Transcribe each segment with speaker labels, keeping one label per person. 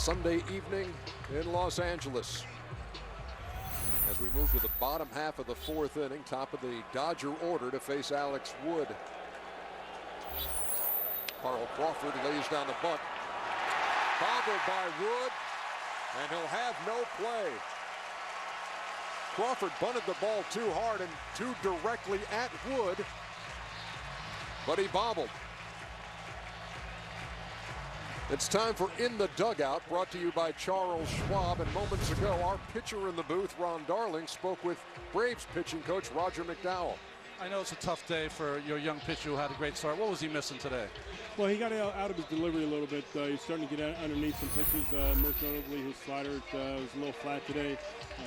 Speaker 1: Sunday evening in Los Angeles. As we move to the bottom half of the fourth inning, top of the Dodger order to face Alex Wood. Carl Crawford lays down the bunt. Bobbled by Wood, and he'll have no play. Crawford bunted the ball too hard and too directly at Wood, but he bobbled. It's time for In the Dugout, brought to you by Charles Schwab. And moments ago, our pitcher in the booth, Ron Darling, spoke with Braves pitching coach Roger McDowell.
Speaker 2: I know it's a tough day for your young pitcher who had a great start. What was he missing today?
Speaker 3: Well, he got out of his delivery a little bit. He's starting to get underneath some pitches, most notably his slider. Was a little flat today.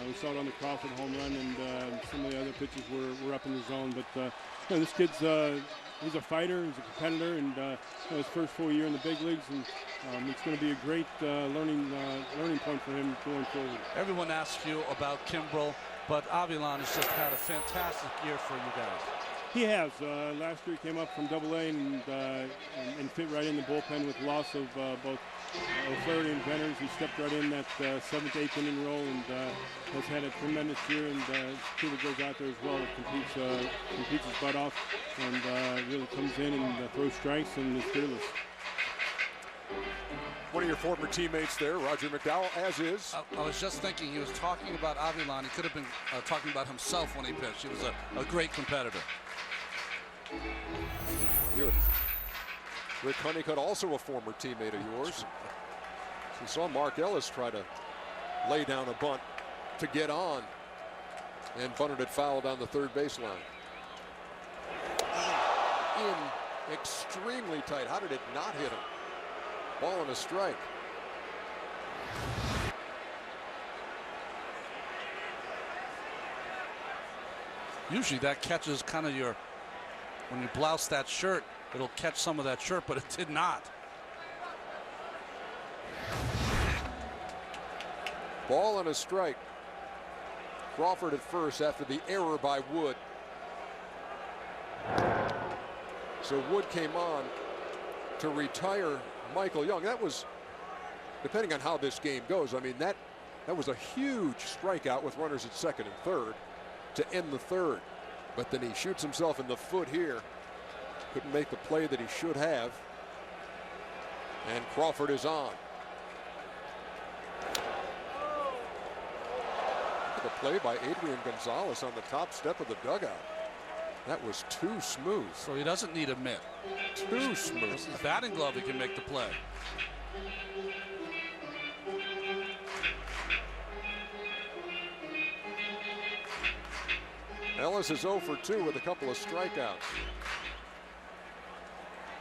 Speaker 3: We saw it on the Crawford home run, and some of the other pitches were up in the zone. But this kid's he's a fighter, he's a competitor, and his first full year in the big leagues, and it's going to be a great learning point for him going forward.
Speaker 2: Everyone asks you about Kimbrel, but Avilan has just had a fantastic year for you guys.
Speaker 3: He has. Last year he came up from Double-A and fit right in the bullpen with loss of both O'Flaherty and Venters. He stepped right in that 7th, 8th inning role and has had a tremendous year, and truly goes out there as well and competes his butt off, and really comes in and throws strikes and is fearless.
Speaker 1: One of your former teammates there, Roger McDowell, as is.
Speaker 2: I was just thinking, he was talking about Avilan. He could have been talking about himself when he pitched. He was a great competitor.
Speaker 1: Rick Honeycutt, also a former teammate of yours. We saw Mark Ellis try to lay down a bunt to get on, and bunted it foul down the third baseline. In extremely tight. How did it not hit him? Ball and a strike.
Speaker 2: Usually that catches kind of your, when you blouse that shirt, it'll catch some of that shirt, but it did not.
Speaker 1: Ball and a strike. Crawford at first after the error by Wood. So Wood came on to retire Michael Young. That was, depending on how this game goes, I mean, that was a huge strikeout with runners at second and third to end the third. But then he shoots himself in the foot here. Couldn't make the play that he should have. And Crawford is on. The play by Adrian Gonzalez on the top step of the dugout. That was too smooth.
Speaker 2: So he doesn't need a mitt.
Speaker 1: Too smooth.
Speaker 2: A batting glove, he can make the play.
Speaker 1: Ellis is 0 for 2 with a couple of strikeouts.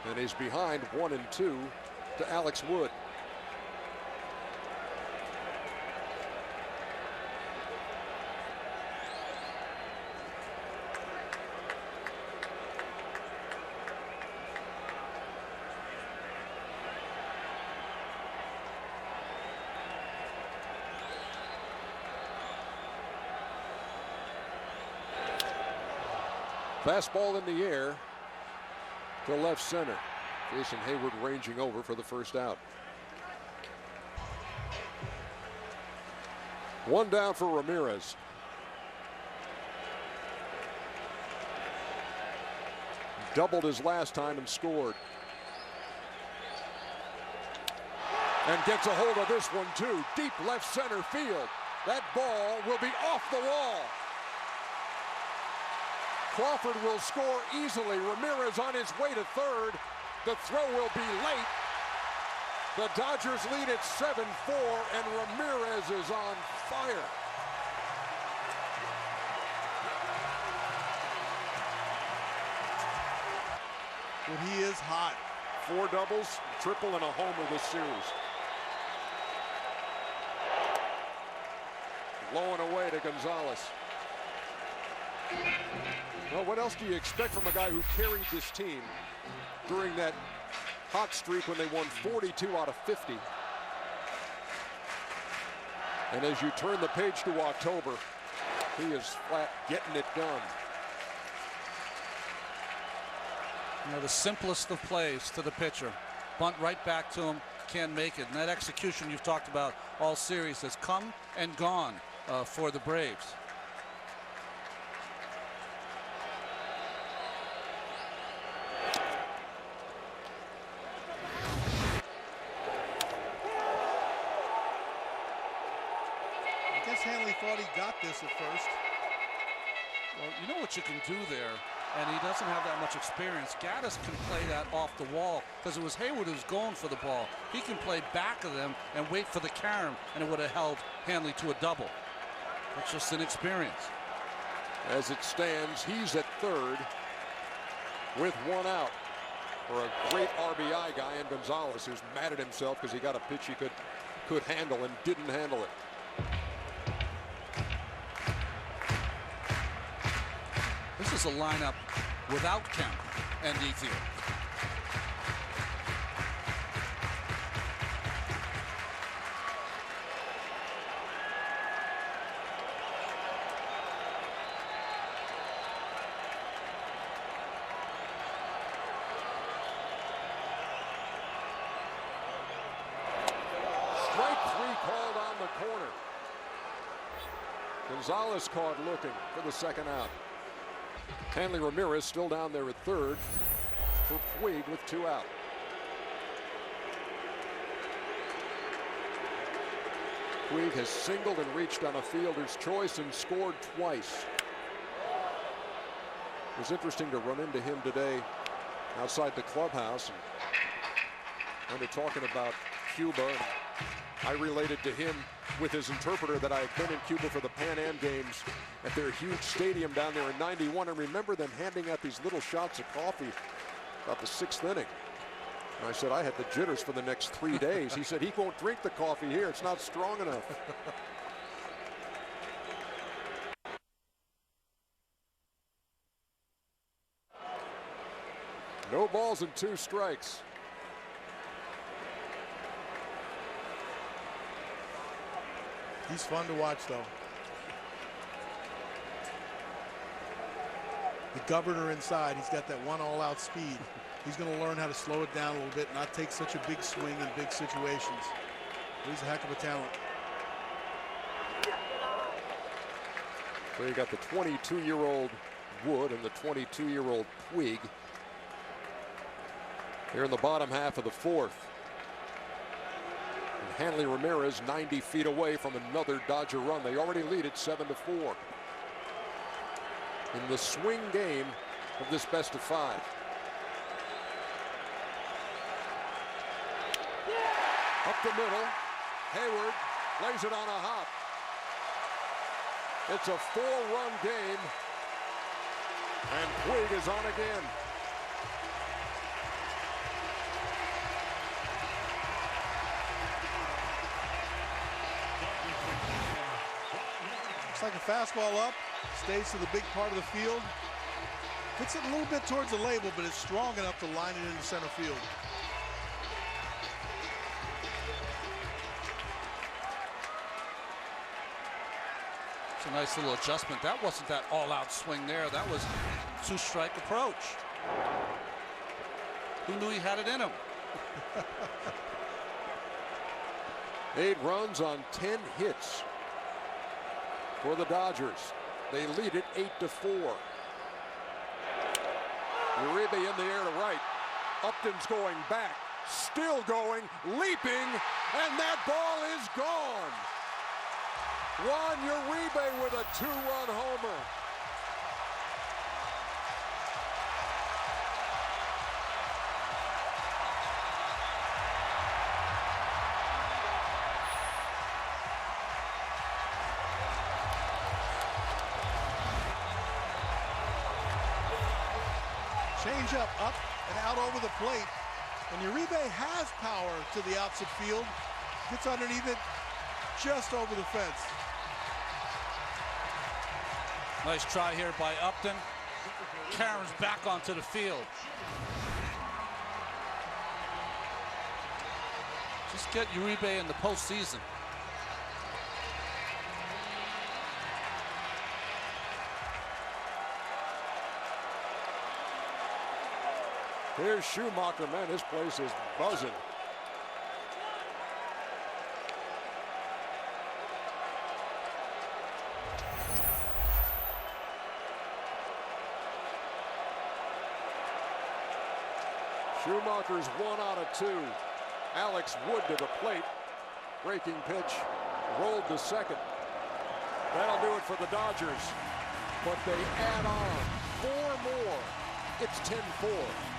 Speaker 1: And he's behind 1-2 to Alex Wood. Fastball in the air to left center. Jason Hayward ranging over for the first out. One down for Ramirez. Doubled his last time and scored. And gets a hold of this one too. Deep left center field. That ball will be off the wall. Crawford will score easily. Ramirez on his way to third. The throw will be late. The Dodgers lead at 7-4, and Ramirez is on fire.
Speaker 4: Well, he is hot.
Speaker 1: 4 doubles, triple, and a homer this series. Blowing away to Gonzalez. Well, what else do you expect from a guy who carried this team during that hot streak when they won 42 out of 50? And as you turn the page to October, he is flat getting it done.
Speaker 2: You know, the simplest of plays to the pitcher. Bunt right back to him. can't make it. And that execution you've talked about all series has come and gone for the Braves.
Speaker 4: I guess Hanley thought he got this at first.
Speaker 2: Well, you know what you can do there, and he doesn't have that much experience. Gaddis can play that off the wall because it was Hayward who was going for the ball. He can play back of them and wait for the carom, and it would have held Hanley to a double. That's just inexperience.
Speaker 1: As it stands, he's at third with one out for a great RBI guy in Gonzalez, who's mad at himself because he got a pitch he could handle and didn't handle it.
Speaker 2: This is a lineup without Kemp and Ethier.
Speaker 1: Strike three called on the corner. Gonzalez caught looking for the second out. Hanley Ramirez still down there at third for Puig with two out. Puig has singled and reached on a fielder's choice and scored twice. It was interesting to run into him today outside the clubhouse and kind of talking about Cuba. And I related to him with his interpreter that I had been in Cuba for the Pan Am Games at their huge stadium down there in '91. And remember them handing out these little shots of coffee about the sixth inning. And I said, I had the jitters for the next 3 days. He said, he won't drink the coffee here. It's not strong enough. No balls and 2 strikes.
Speaker 4: He's fun to watch, though. The governor inside, he's got that one all-out speed. He's going to learn how to slow it down a little bit, not take such a big swing in big situations. He's a heck of a talent.
Speaker 1: So you got the 22-year-old Wood and the 22-year-old Puig here in the bottom half of the fourth. And Hanley Ramirez 90 feet away from another Dodger run. They already lead it 7-4. In the swing game of this best of 5. Up the middle, Hayward lays it on a hop. It's a 4-run game, and Puig is on again.
Speaker 4: Looks like a fastball up, stays to the big part of the field. Hits it a little bit towards the label, but it's strong enough to line it into center field.
Speaker 2: It's a nice little adjustment. That wasn't that all-out swing there. That was 2-strike approach. Who knew he had it in him?
Speaker 1: 8 runs on 10 hits for the Dodgers. They lead it 8-4. Uribe in the air to right. Upton's going back, still going, leaping, and that ball is gone. Juan Uribe with a 2-run homer.
Speaker 4: Change up and out over the plate. And Uribe has power to the opposite field. Gets underneath it, just over the fence.
Speaker 2: Nice try here by Upton. Carom's back onto the field. Just get Uribe in the postseason.
Speaker 1: Here's Schumacher, man, this place is buzzing. Schumacher's 1 out of 2. Alex Wood to the plate. Breaking pitch rolled to second. That'll do it for the Dodgers. But they add on 4 more. It's 10-4.